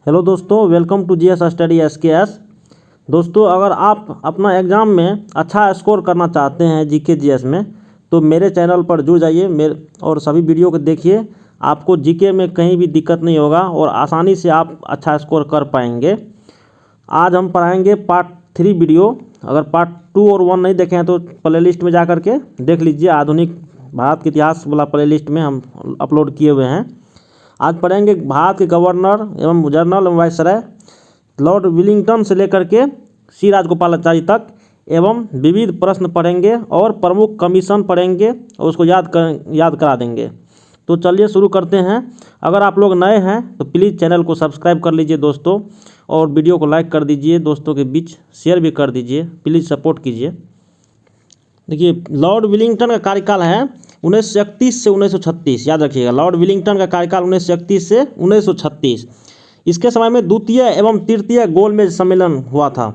Hello दोस्तों, welcome to GS study SKS. दोस्तों, अगर आप अपना एग्ज़ाम में अच्छा स्कोर करना चाहते हैं जीके जीएस में, तो मेरे चैनल पर जुड़ जाइए मेरे और सभी वीडियो को देखिए। आपको जीके में कहीं भी दिक्कत नहीं होगा और आसानी से आप अच्छा स्कोर कर पाएंगे। आज हम पढ़ाएंगे पार्ट 3 वीडियो। अगर पार्ट 2 और 1 नहीं देखे हैं तो प्ले लिस्ट में जा कर के देख लीजिए। आधुनिक भारत के इतिहास वाला प्ले लिस्ट में हम अपलोड किए हुए हैं। आज पढ़ेंगे भारत के गवर्नर एवं जनरल एवं वायसराय लॉर्ड विलिंगटन से लेकर के सी राजगोपालाचारी तक एवं विविध प्रश्न पढ़ेंगे और प्रमुख कमीशन पढ़ेंगे और उसको याद करा देंगे। तो चलिए शुरू करते हैं। अगर आप लोग नए हैं तो प्लीज़ चैनल को सब्सक्राइब कर लीजिए दोस्तों, और वीडियो को लाइक कर दीजिए, दोस्तों के बीच शेयर भी कर दीजिए। प्लीज़ सपोर्ट कीजिए। देखिए, लॉर्ड विलिंगटन का कार्यकाल है 1931 से 1936। याद रखिएगा, लॉर्ड विलिंगटन का कार्यकाल 1931 से 1936। इसके समय में द्वितीय एवं तृतीय गोलमेज सम्मेलन हुआ था।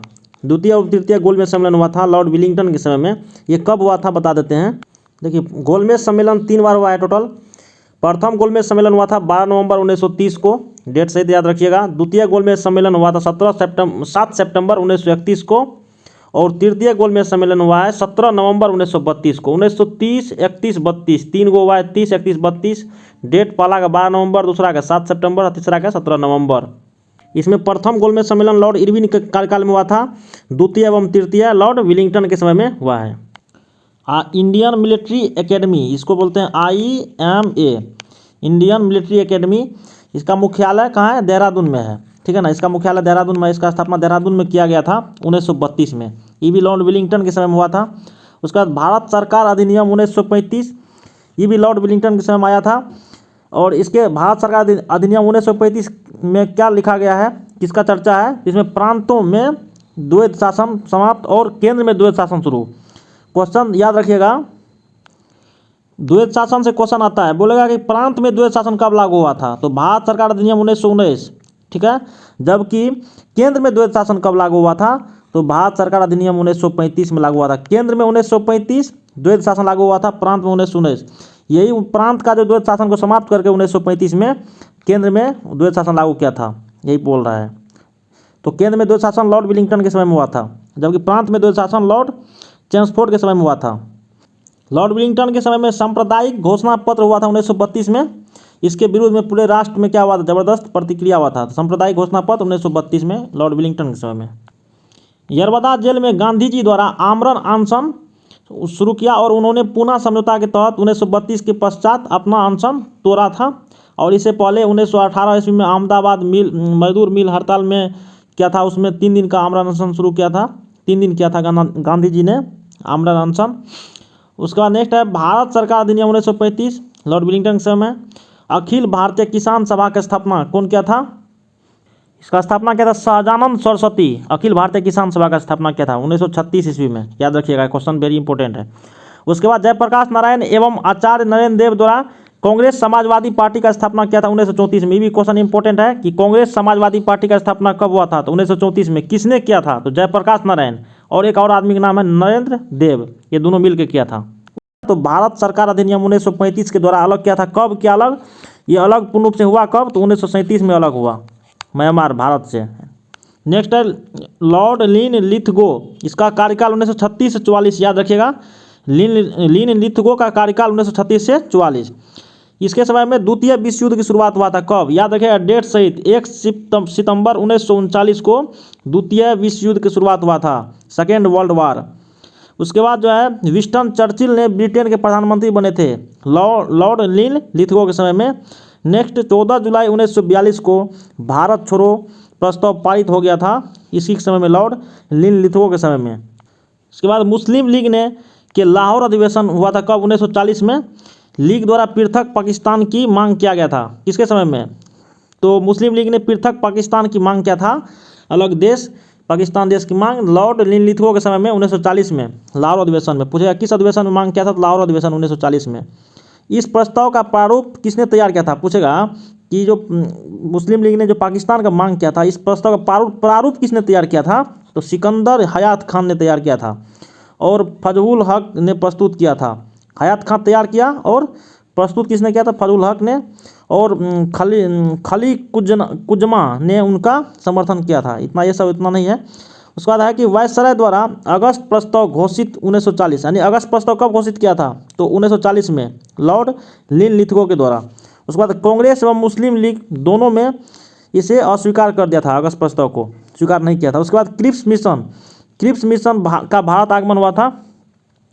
द्वितीय एवं तृतीय गोलमेज सम्मेलन हुआ था लॉर्ड विलिंगटन के समय में। ये कब हुआ था बता देते हैं। देखिए, गोलमेज सम्मेलन 3 बार हुआ है टोटल। प्रथम गोलमेज सम्मेलन हुआ था 12 नवंबर 1930 को, डेट सहित याद रखिएगा। द्वितीय गोलमेज सम्मेलन हुआ था 7 सितंबर 1931 को, और तृतीय गोलमेज सम्मेलन हुआ है 17 नवंबर 1932 को। 1930, 31, 32 तीन गो हुआ है, 30, 31, 32। डेट पहला का 12 नवंबर, दूसरा का 7 सितंबर और तीसरा का 17 नवंबर। इसमें प्रथम गोलमेज सम्मेलन लॉर्ड इरविन के कार्यकाल में हुआ था। द्वितीय एवं तृतीय लॉर्ड विलिंगटन के समय में हुआ है। इंडियन मिलिट्री एकेडमी, इसको बोलते हैं IMA, इंडियन मिलिट्री एकेडमी। इसका मुख्यालय कहाँ है? देहरादून में है, ठीक है ना। इसका मुख्यालय देहरादून में, इसका स्थापना देहरादून में किया गया था 1932 में। ये भी लॉर्ड विलिंगटन के समय में हुआ था। उसके बाद भारत सरकार अधिनियम 1935, ये भी लॉर्ड विलिंगटन के समय में आया था। और इसके भारत सरकार अधिनियम 1935 में क्या लिखा गया है, किसका चर्चा है? इसमें प्रांतों में द्वैध शासन समाप्त और केंद्र में द्वैध शासन शुरू। क्वेश्चन याद रखिएगा, द्वैध शासन से क्वेश्चन आता है, बोलेगा कि प्रांत में द्वैध शासन कब लागू हुआ था? तो भारत सरकार अधिनियम 1919, ठीक है। जबकि केंद्र में द्वैध शासन कब लागू हुआ था? तो भारत सरकार अधिनियम 1935 में लागू हुआ था। केंद्र में 1935 द्वैध शासन लागू हुआ था, प्रांत में 1919। यही प्रांत का जो द्वैध शासन को समाप्त करके 1935 में केंद्र में द्वैध शासन लागू किया था, यही बोल रहा है। तो केंद्र में द्वैध शासन लॉर्ड विलिंगटन के समय में हुआ था, जबकि प्रांत में द्वैध शासन लॉर्ड चेम्सफोर्ड के समय में हुआ था। लॉर्ड विलिंगटन के समय में सांप्रदायिक घोषणा पत्र हुआ था 1932 में। इसके विरुद्ध में पूरे राष्ट्र में क्या हुआ था? जबरदस्त प्रतिक्रिया हुआ था। सांप्रदायिक घोषणा पत्र 1932 में लॉर्ड विलिंगटन के समय में। यरबदा जेल में गांधी जी द्वारा आमरण अनशन शुरू किया और उन्होंने पुनः समझौता के तहत 1932 के पश्चात अपना अनशन तोड़ा था। और इससे पहले 1918 ईस्वी में अहमदाबाद मजदूर मिल हड़ताल में क्या था, उसमें 3 दिन का आमरण अनशन शुरू किया था। 3 दिन किया था गांधी जी ने आमरण अनशन। उसके बाद नेक्स्ट है भारत सरकार अधिनियम 1935, लॉर्ड विलिंगटन के समय में। अखिल भारतीय किसान सभा की स्थापना कौन किया था? इसका स्थापना किया था सहजानंद सरस्वती। अखिल भारतीय किसान सभा का स्थापना किया था 1936 ईस्वी में। याद रखिएगा, क्वेश्चन वेरी इंपॉर्टेंट है। उसके बाद जयप्रकाश नारायण एवं आचार्य नरेंद्र देव द्वारा कांग्रेस समाजवादी पार्टी का स्थापना किया था 1934 में। ये भी क्वेश्चन इंपॉर्टेंट है कि कांग्रेस समाजवादी पार्टी का स्थापना कब हुआ था? तो 1934 में। किसने किया था? तो जयप्रकाश नारायण और एक और आदमी का नाम है नरेंद्र देव, ये दोनों मिलकर किया था। तो भारत सरकार अधिनियम 1935 के द्वारा अलग किया था। कब किया अलग? ये अलग पूर्ण रूप से हुआ कब? तो 1937 में अलग हुआ, म्यांमार भारत से। नेक्स्ट है लॉर्ड लिन लिथगो। इसका कार्यकाल 1936 से 44। याद रखिएगा, लिन लिथगो का कार्यकाल 1936 से 44। इसके समय में द्वितीय विश्व युद्ध की शुरुआत हुआ था। कब? याद रखिएगा, डेट सहित 1 सितंबर 1939 को द्वितीय विश्व युद्ध की शुरुआत हुआ था, सेकेंड वर्ल्ड वार। उसके बाद जो है विंस्टन चर्चिल ने ब्रिटेन के प्रधानमंत्री बने थे लॉर्ड लिन लिथगो के समय में। नेक्स्ट 14 जुलाई 1942 को भारत छोड़ो प्रस्ताव पारित हो गया था, इसी के समय में, लॉर्ड लिन लिथगो के समय में। इसके बाद मुस्लिम लीग ने के लाहौर अधिवेशन हुआ था कब? 1940 में। लीग द्वारा पृथक पाकिस्तान की मांग किया गया था, किसके समय में? तो मुस्लिम लीग ने पृथक पाकिस्तान की मांग किया था, अलग देश पाकिस्तान देश की मांग, लॉर्ड लिन लिथगो के समय में 1940 में लाहौर अधिवेशन में। पूछेगा किस अधिवेशन में मांग किया था? तो लाहौर अधिवेशन 1940 में। इस प्रस्ताव का प्रारूप किसने तैयार किया था? पूछेगा कि जो मुस्लिम लीग ने जो पाकिस्तान का मांग किया था, इस प्रस्ताव का प्रारूप किसने तैयार किया था? तो सिकंदर हयात खान ने तैयार किया था और फजहुल हक ने प्रस्तुत किया था। हयात खान तैयार किया और प्रस्तुत किसने किया था? फजल हक ने, और खली कुजमा ने उनका समर्थन किया था। इतना ये सब इतना नहीं है। उसके बाद है कि वायसराय द्वारा अगस्त प्रस्ताव घोषित 1940, यानी अगस्त प्रस्ताव कब घोषित किया था? तो 1940 में लॉर्ड लिनलिथगो के द्वारा। उसके बाद कांग्रेस एवं मुस्लिम लीग दोनों में इसे अस्वीकार कर दिया था, अगस्त प्रस्ताव को स्वीकार नहीं किया था। उसके बाद क्रिप्स मिशन का भारत आगमन हुआ था,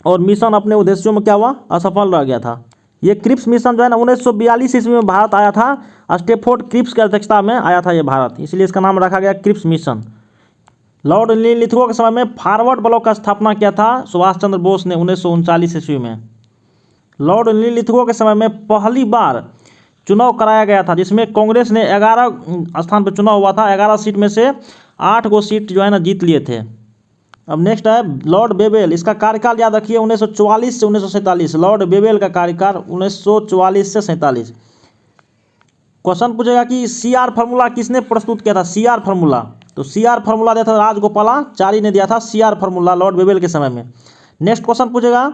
और मिशन अपने उद्देश्यों में क्या हुआ? असफल रह गया था। ये क्रिप्स मिशन जो है ना 1942 ईस्वी में भारत आया था, स्टैफोर्ड क्रिप्स की अध्यक्षता में आया था ये भारत, इसलिए इसका नाम रखा गया क्रिप्स मिशन। लॉर्ड लिनलिथगो के समय में फॉरवर्ड ब्लॉक का स्थापना किया था सुभाष चंद्र बोस ने 1939 ईस्वी में। लॉर्ड लिनलिथगो के समय में पहली बार चुनाव कराया गया था, जिसमें कांग्रेस ने 11 स्थान पर चुनाव हुआ था। 11 सीट में से 8 गो सीट जो है ना जीत लिए थे। अब नेक्स्ट है लॉर्ड बेवेल। इसका कार्यकाल याद रखिए 1944 से 1947। लॉर्ड बेवेल का कार्यकाल 1944 से 47। क्वेश्चन पूछेगा कि CR फार्मूला किसने प्रस्तुत किया था? CR फार्मूला, तो CR फार्मूला दिया था राजगोपालाचारी ने दिया था CR फार्मूला लॉर्ड बेवेल के समय में। नेक्स्ट क्वेश्चन पूछेगा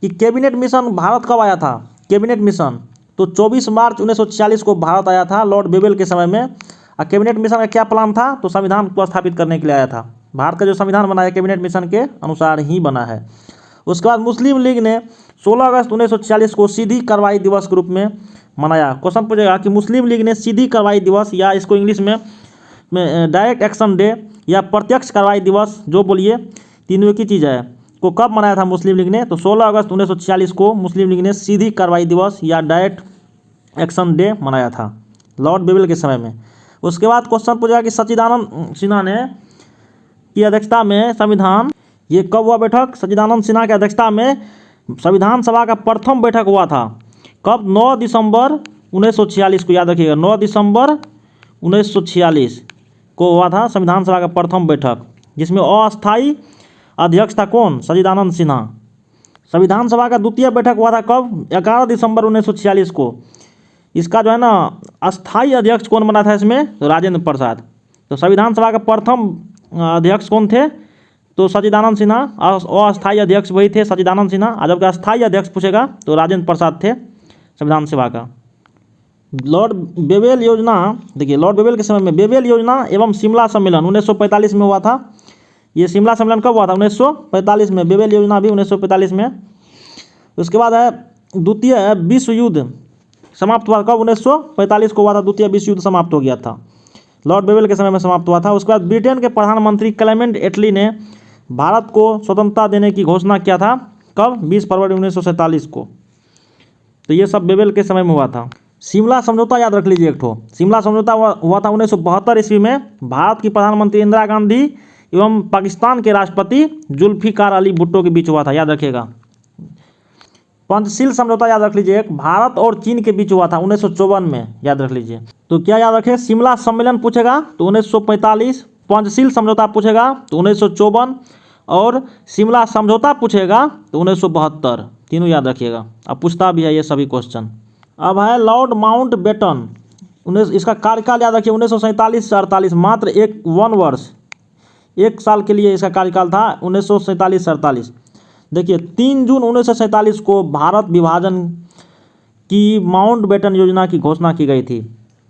कि कैबिनेट मिशन भारत कब आया था? कैबिनेट मिशन तो 24 मार्च 1946 को भारत आया था लॉर्ड बेवेल के समय में। और कैबिनेट मिशन का क्या प्लान था? तो संविधान को स्थापित करने के लिए आया था। भारत का जो संविधान बना है कैबिनेट मिशन के अनुसार ही बना है। उसके बाद मुस्लिम लीग ने 16 अगस्त 1946 को सीधी कार्रवाई दिवस के रूप में मनाया। क्वेश्चन पूछेगा कि मुस्लिम लीग ने सीधी कार्रवाई दिवस, या इसको इंग्लिश में डायरेक्ट एक्शन डे या प्रत्यक्ष कार्रवाई दिवस, जो बोलिए, तीनों की चीज़ है, को कब मनाया था मुस्लिम लीग ने? तो 16 अगस्त 1946 को मुस्लिम लीग ने सीधी कार्रवाई दिवस या डायरेक्ट एक्शन डे मनाया था लॉर्ड बेवेल के समय में। उसके बाद क्वेश्चन पूछा कि सच्चिदानंद सिन्हा ने की अध्यक्षता में संविधान, ये कब हुआ बैठक? सच्चिदानंद सिन्हा की अध्यक्षता में संविधान सभा का प्रथम बैठक हुआ था। कब? 9 दिसंबर 1946 को, याद रखिएगा 9 दिसंबर 1946 को हुआ था संविधान सभा का प्रथम बैठक, जिसमें अस्थायी अध्यक्ष था कौन? सच्चिदानंद सिन्हा। संविधान सभा का द्वितीय बैठक हुआ था कब? 11 दिसंबर 1946 को। इसका जो है ना अस्थायी अध्यक्ष कौन बना था इसमें? तो राजेंद्र प्रसाद। तो संविधान सभा का प्रथम अध्यक्ष कौन थे? तो सच्चिदानंद सिन्हा। अस्थायी अध्यक्ष वही थे सच्चिदानंद सिन्हा, और जबकि अस्थायी अध्यक्ष पूछेगा तो राजेंद्र प्रसाद थे संविधान सभा का। लॉर्ड बेवेल योजना, देखिए लॉर्ड बेवेल के समय में बेवेल योजना एवं शिमला सम्मेलन 1945 में हुआ था। ये शिमला सम्मेलन कब हुआ था? 1945 में। बेवेल योजना भी 1945 में। उसके बाद है द्वितीय विश्व युद्ध समाप्त हुआ कब? 1945 को हुआ था। द्वितीय विश्व युद्ध समाप्त हो गया था, लॉर्ड बेवेल के समय में समाप्त हुआ था। उसके बाद ब्रिटेन के प्रधानमंत्री क्लेमेंट एटली ने भारत को स्वतंत्रता देने की घोषणा किया था कब? 20 फरवरी 1947 को। तो ये सब बेवेल के समय में हुआ था। शिमला समझौता याद रख लीजिए एक ठो। शिमला समझौता हुआ था 1972 ईस्वी में। भारत की प्रधानमंत्री इंदिरा गांधी एवं पाकिस्तान के राष्ट्रपति जुल्फिकार अली भुट्टो के बीच हुआ था, याद रखिएगा। पंचशील समझौता याद रख लीजिए, एक भारत और चीन के बीच हुआ था 1954 में, याद रख लीजिए। तो क्या याद रखें? शिमला सम्मेलन पूछेगा तो 1945, पंचशील समझौता पूछेगा तो 1954, और शिमला समझौता पूछेगा तो 1972। तीनों याद रखिएगा, अब पूछता भी है ये सभी क्वेश्चन। अब है लॉर्ड माउंट बेटन, इसका कार्यकाल याद रखिए 1947 से 48, मात्र 1 वर्ष 1 साल के लिए इसका कार्यकाल था 1947 से 48। देखिए 3 जून 1947 को भारत विभाजन की माउंट बेटन योजना की घोषणा की गई थी।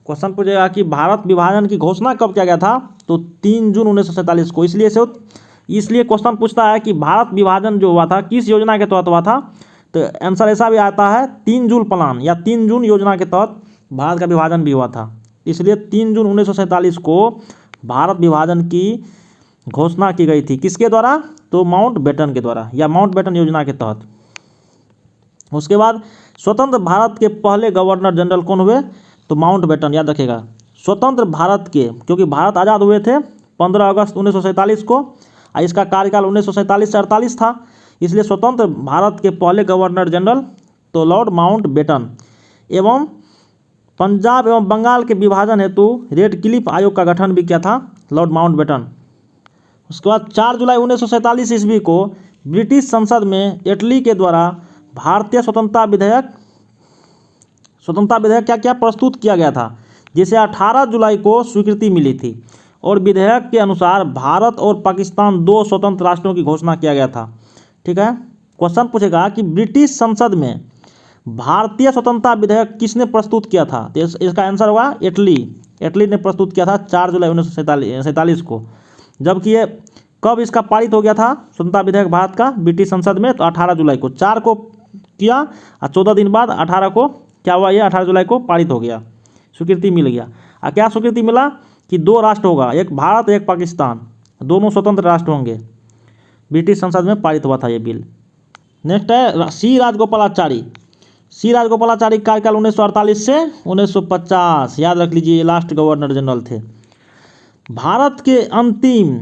क्वेश्चन पूछेगा कि भारत विभाजन की घोषणा कब किया गया था? तो 3 जून 1947 को। इसलिए क्वेश्चन पूछता है कि भारत विभाजन जो हुआ था किस योजना के तहत हुआ था? तो आंसर ऐसा भी आता है 3 जून प्लान या 3 जून योजना के तहत भारत का विभाजन भी हुआ था। इसलिए 3 जून 1947 को भारत विभाजन की घोषणा की गई थी। किसके द्वारा? तो माउंट बेटन के द्वारा या माउंट बेटन योजना के तहत। उसके बाद स्वतंत्र भारत के पहले गवर्नर जनरल कौन हुए? तो माउंट बेटन, याद रखेगा। स्वतंत्र भारत के, क्योंकि भारत आज़ाद हुए थे 15 अगस्त 1947 को, और इसका कार्यकाल 1947 से 48 था, इसलिए स्वतंत्र भारत के पहले गवर्नर जनरल तो लॉर्ड माउंट बेटन। एवं पंजाब एवं बंगाल के विभाजन हेतु रेड क्लिफ आयोग का गठन भी किया था लॉर्ड माउंट बेटन। उसके बाद 4 जुलाई 1947 ईस्वी को ब्रिटिश संसद में एटली के द्वारा भारतीय स्वतंत्रता विधेयक क्या प्रस्तुत किया गया था, जिसे 18 जुलाई को स्वीकृति मिली थी, और विधेयक के अनुसार भारत और पाकिस्तान 2 स्वतंत्र राष्ट्रों की घोषणा किया गया था। ठीक है। क्वेश्चन पूछेगा कि ब्रिटिश संसद में भारतीय स्वतंत्रता विधेयक किसने प्रस्तुत किया था? तो इसका आंसर होगा इटली। इटली ने प्रस्तुत किया था 4 जुलाई 1947 को। जबकि ये कब इसका पारित हो गया था स्वतंत्रता विधेयक भारत का ब्रिटिश संसद में? तो 18 जुलाई को। 4 को किया और 14 दिन बाद 18 को क्या हुआ, ये 18 जुलाई को पारित हो गया, स्वीकृति मिल गया। और क्या स्वीकृति मिला कि 2 राष्ट्र होगा, एक भारत एक पाकिस्तान, दोनों स्वतंत्र राष्ट्र होंगे। ब्रिटिश संसद में पारित हुआ था ये बिल। नेक्स्ट है सी राजगोपालाचारी। सी राजगोपालाचारी कार्यकाल 1948 से 1950, याद रख लीजिए, ये लास्ट गवर्नर जनरल थे। भारत के अंतिम,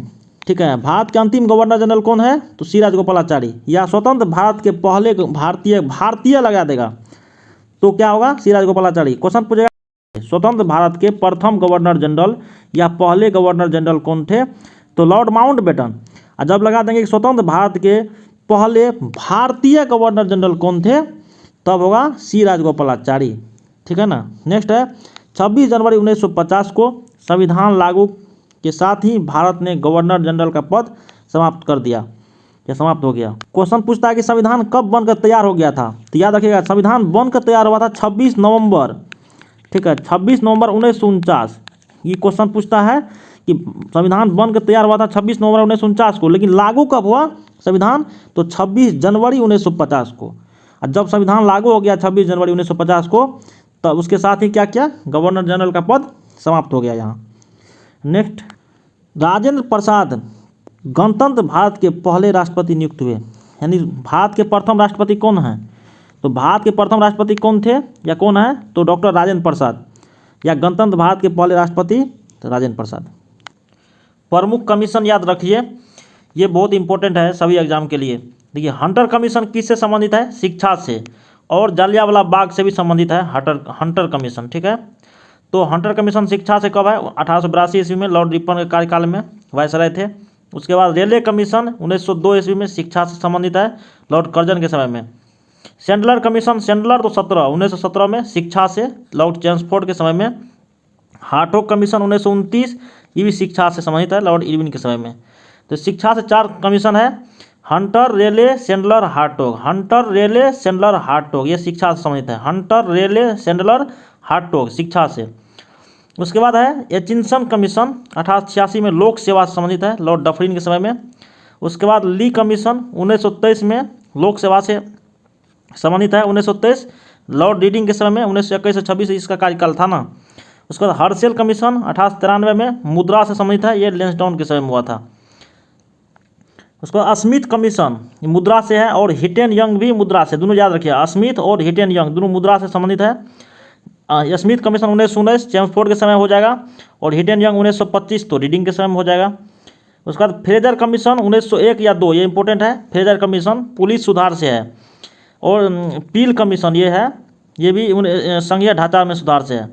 ठीक है, भारत के अंतिम गवर्नर जनरल कौन है? तो सी राजगोपालाचारी। या स्वतंत्र भारत के पहले भारतीय लगा देगा तो क्या होगा? सी राजगोपालाचारी। क्वेश्चन पूछेगा स्वतंत्र भारत के प्रथम गवर्नर जनरल या पहले गवर्नर जनरल कौन थे? तो लॉर्ड माउंटबेटन। और जब लगा देंगे कि स्वतंत्र भारत के पहले भारतीय गवर्नर जनरल कौन थे, तब होगा सी राजगोपालाचारी, ठीक है ना। नेक्स्ट है 26 जनवरी 1950 को संविधान लागू के साथ ही भारत ने गवर्नर जनरल का पद समाप्त कर दिया, या समाप्त हो गया। क्वेश्चन पूछता है कि संविधान कब बनकर तैयार हो गया था? तो याद रखिएगा संविधान बनकर तैयार हुआ था 26 नवंबर, ठीक है, 26 नवंबर 1949। ये क्वेश्चन पूछता है कि संविधान बनकर तैयार हुआ था 26 नवंबर 1949 को, लेकिन लागू कब हुआ संविधान? तो 26 जनवरी 1950 को। और जब संविधान लागू हो गया 26 जनवरी 1950 को, तब उसके साथ ही क्या किया? गवर्नर जनरल का पद समाप्त हो गया यहाँ। नेक्स्ट, राजेंद्र प्रसाद गणतंत्र भारत के पहले राष्ट्रपति नियुक्त हुए, यानी भारत के प्रथम राष्ट्रपति कौन है? तो भारत के प्रथम राष्ट्रपति कौन थे या कौन है? तो डॉक्टर राजेंद्र प्रसाद। या गणतंत्र भारत के पहले राष्ट्रपति तो राजेंद्र प्रसाद। प्रमुख कमीशन याद रखिए, ये बहुत इंपॉर्टेंट है सभी एग्जाम के लिए। देखिए हंटर कमीशन किससे संबंधित है? शिक्षा से। और जालियांवाला बाग से भी संबंधित है हंटर कमीशन, ठीक है। तो हंटर कमीशन शिक्षा से कब है? 1882 ईस्वी में लॉर्ड रिपन के कार्यकाल में वायसराय थे। उसके बाद रेलवे कमीशन 1902 ईस्वी में शिक्षा से संबंधित है, लॉर्ड कर्जन के समय में। सैंडलर कमीशन, सैंडलर तो 1917 में शिक्षा से, लॉर्ड चैम्सफोर्ड के समय में। हार्टोग कमीशन 1929, ये भी शिक्षा से संबंधित है, लॉर्ड इरविन के समय में। तो शिक्षा से 4 कमीशन है, हंटर, रेले, सैंडलर, हार्टोग। हंटर, रेले, सैंडलर, हार्टोग, ये शिक्षा से संबंधित है। हंटर, रेले, सैंडलर, हार्टोग शिक्षा से। उसके बाद है एचिंसन कमीशन 1886 में लोक सेवा से संबंधित है, लॉर्ड डफरिन के समय में। उसके बाद ली कमीशन 1923 में लोक सेवा से संबंधित है, 1923 लॉर्ड रीडिंग के समय में। 1921 से 26 इसका कार्यकाल था ना। उसके बाद हर्सेल कमीशन 1893 में मुद्रा से संबंधित है, ये लेंसडाउन के समय में हुआ था। उसके बाद स्मिथ कमीशन मुद्रा से है, और हिटेन यंग भी मुद्रा से, दोनों याद रखिए, स्मिथ और हिटेन यंग दोनों मुद्रा से संबंधित है। स्मिथ कमीशन 1919 चैम्सफोर्ड के समय हो जाएगा, और हिटेन यंग 1925 तो रीडिंग के समय में हो जाएगा। उसके बाद फ्रेजर कमीशन 1901 या 2, ये इंपॉर्टेंट है। फ्रेजर कमीशन पुलिस सुधार से है। और पील कमीशन ये है, ये भी संघीय ढांचा में सुधार से है।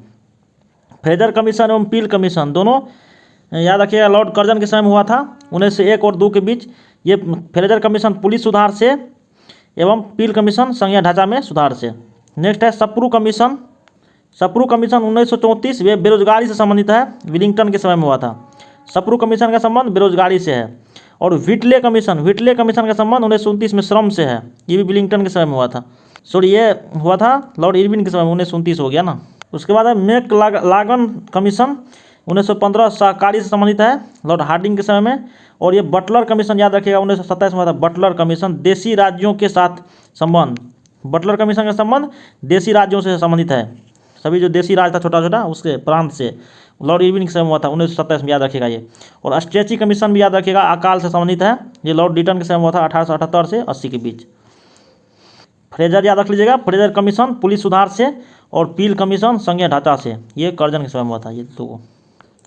फ्रेजर कमीशन एवं पील कमीशन दोनों याद रखिएगा लॉर्ड कर्जन के समय में हुआ था, 1901 और 2 के बीच। ये फ्रेजर कमीशन पुलिस सुधार से एवं पील कमीशन संघीय ढांचा में सुधार से। नेक्स्ट है सप्रू कमीशन। सप्रू कमीशन 1934, वे बेरोजगारी से संबंधित है, विलिंगटन के समय में हुआ था। सप्रू कमीशन का संबंध बेरोजगारी से है। और व्हिटले कमीशन का संबंध 1929 में श्रम से है, ये भी विलिंगटन के समय में हुआ था। सॉरी, ये हुआ था लॉर्ड इरविन के समय में, 1929 हो गया ना। उसके बाद है मैक लागन कमीशन 1915 सहकारी से संबंधित है, लॉर्ड हार्डिंग के समय में। और ये बटलर कमीशन याद रखिएगा 1927 में हुआ था, बटलर कमीशन, देशी राज्यों के साथ संबंध। बटलर कमीशन का संबंध देशी राज्यों से संबंधित है, सभी जो देशी राज था छोटा छोटा उसके प्रांत से, लॉर्ड इरविन के समय में हुआ था 1927 में, याद रखिएगा ये। और स्ट्रेची कमीशन भी याद रखिएगा, अकाल से संबंधित है, ये लॉर्ड डिटन के समय में हुआ था 1878 से 80 के बीच। फ्रेजर याद रख लीजिएगा, फ्रेजर कमीशन पुलिस सुधार से, और पील कमीशन संघीय ढांचा से, ये कर्जन के समय में हुआ था। ये दो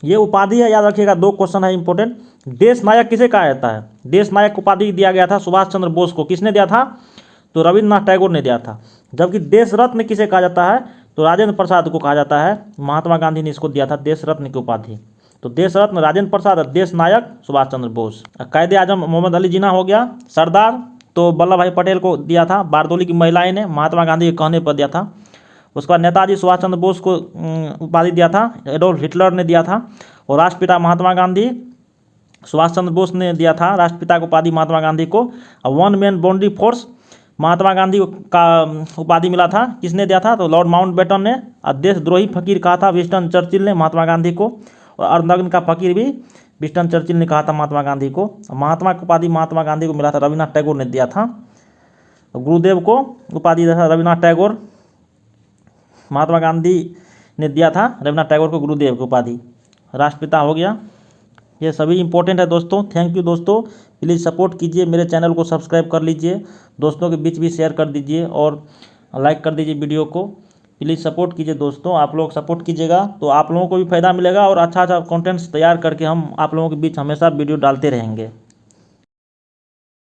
ये उपाधि है, याद रखिएगा, 2 क्वेश्चन है इंपॉर्टेंट। देश नायक किसे कहा जाता है? देश नायक उपाधि दिया गया था सुभाष चंद्र बोस को। किसने दिया था? तो रविन्द्रनाथ टैगोर ने दिया था। जबकि देश रत्न किसे कहा जाता है? तो राजेंद्र प्रसाद को कहा जाता है, महात्मा गांधी ने इसको दिया था देश रत्न की उपाधि। तो देश रत्न राजेंद्र प्रसाद, देश नायक सुभाष चंद्र बोस। कायदे आजम मोहम्मद अली जिन्ना हो गया। सरदार तो वल्लभ भाई पटेल को दिया था, बारदोली की महिलाएं ने महात्मा गांधी के कहने पर दिया था। उसके बाद नेताजी सुभाष चंद्र बोस को उपाधि दिया था, एडोल्फ हिटलर ने दिया था। और राष्ट्रपिता महात्मा गांधी सुभाष चंद्र बोस ने दिया था राष्ट्रपिता को उपाधि महात्मा गांधी को। One man boundary force Mahatma Gandhi का उपाधि मिला था, किसने दिया था? तो लॉर्ड माउंटबेटन ने। और देशद्रोही फकीर कहा था विंस्टन चर्चिल ने महात्मा गांधी को। और अर्धनग्न का फकीर भी विंस्टन चर्चिल ने कहा था महात्मा गांधी को। महात्मा की उपाधि महात्मा गांधी को मिला था, रविन्द्रनाथ टैगोर ने दिया था। गुरुदेव को उपाधि दिया था रविन्द्रनाथ टैगोर। महात्मा गांधी ने दिया था रविन्द्रनाथ टैगोर को गुरुदेव की उपाधि। राष्ट्रपिता हो गया। ये सभी इंपॉर्टेंट है दोस्तों। थैंक यू दोस्तों, प्लीज़ सपोर्ट कीजिए, मेरे चैनल को सब्सक्राइब कर लीजिए, दोस्तों के बीच भी शेयर कर दीजिए और लाइक कर दीजिए वीडियो को। प्लीज़ सपोर्ट कीजिए दोस्तों, आप लोग सपोर्ट कीजिएगा तो आप लोगों को भी फ़ायदा मिलेगा और अच्छा अच्छा कंटेंट्स तैयार करके हम आप लोगों के बीच हमेशा वीडियो डालते रहेंगे।